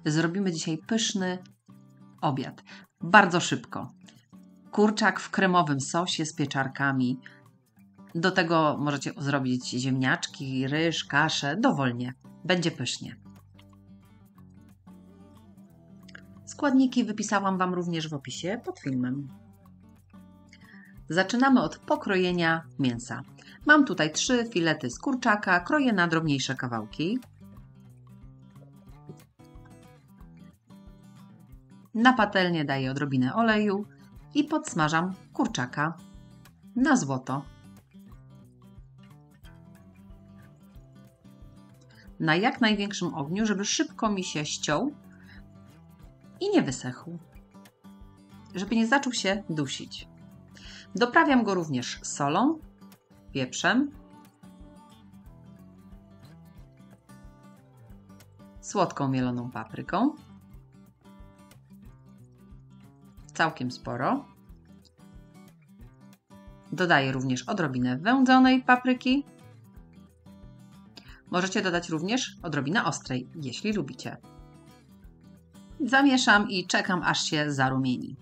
Zrobimy dzisiaj pyszny obiad. Bardzo szybko. Kurczak w kremowym sosie z pieczarkami. Do tego możecie zrobić ziemniaczki, ryż, kaszę, dowolnie. Będzie pysznie. Składniki wypisałam Wam również w opisie pod filmem. Zaczynamy od pokrojenia mięsa. Mam tutaj 3 filety z kurczaka, kroję na drobniejsze kawałki. Na patelnię daję odrobinę oleju i podsmażam kurczaka na złoto. Na jak największym ogniu, żeby szybko mi się ściął i nie wysechł, żeby nie zaczął się dusić. Doprawiam go również solą, pieprzem, słodką mieloną papryką, całkiem sporo. Dodaję również odrobinę wędzonej papryki. Możecie dodać również odrobinę ostrej, jeśli lubicie. Zamieszam i czekam, aż się zarumieni.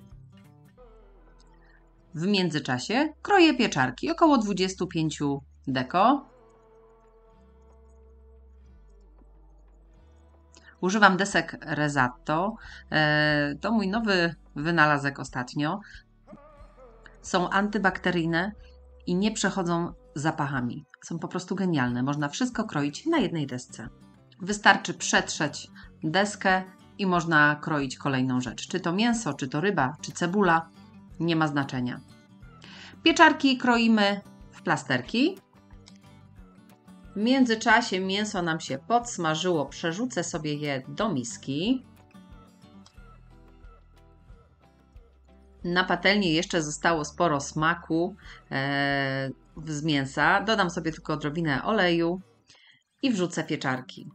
W międzyczasie kroję pieczarki, około 25 deko. Używam desek Rezatto. To mój nowy wynalazek ostatnio. Są antybakteryjne i nie przechodzą zapachami. Są po prostu genialne. Można wszystko kroić na jednej desce. Wystarczy przetrzeć deskę i można kroić kolejną rzecz. Czy to mięso, czy to ryba, czy cebula. Nie ma znaczenia. Pieczarki kroimy w plasterki. W międzyczasie mięso nam się podsmażyło. Przerzucę sobie je do miski. Na patelni jeszcze zostało sporo smaku z mięsa. Dodam sobie tylko odrobinę oleju i wrzucę pieczarki.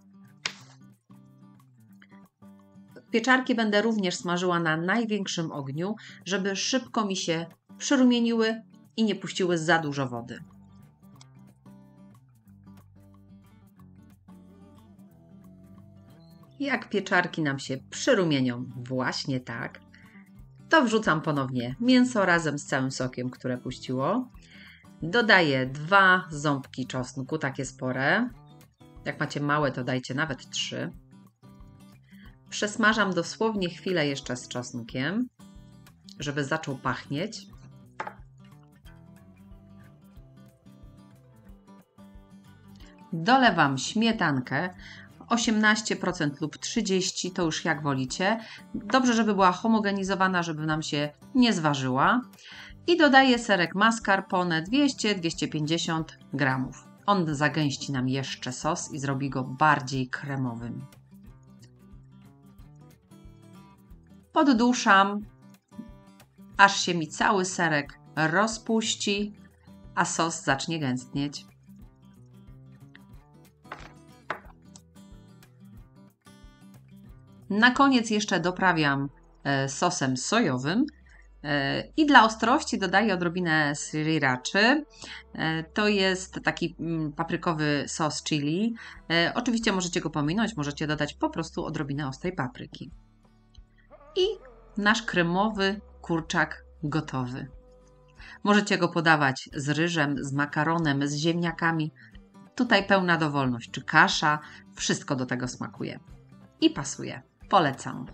Pieczarki będę również smażyła na największym ogniu, żeby szybko mi się przyrumieniły i nie puściły za dużo wody. Jak pieczarki nam się przyrumienią, właśnie tak, to wrzucam ponownie mięso razem z całym sokiem, które puściło. Dodaję 2 ząbki czosnku, takie spore. Jak macie małe, to dajcie nawet 3. Przesmażam dosłownie chwilę jeszcze z czosnkiem, żeby zaczął pachnieć. Dolewam śmietankę 18% lub 30%, to już jak wolicie. Dobrze, żeby była homogenizowana, żeby nam się nie zważyła. I dodaję serek mascarpone 200-250 gramów. On zagęści nam jeszcze sos i zrobi go bardziej kremowym. Podduszam, aż się mi cały serek rozpuści, a sos zacznie gęstnieć. Na koniec jeszcze doprawiam sosem sojowym i dla ostrości dodaję odrobinę sriraczy. To jest taki paprykowy sos chili. Oczywiście możecie go pominąć, możecie dodać po prostu odrobinę ostrej papryki. I nasz kremowy kurczak gotowy. Możecie go podawać z ryżem, z makaronem, z ziemniakami. Tutaj pełna dowolność, czy kasza, wszystko do tego smakuje i pasuje. Polecam.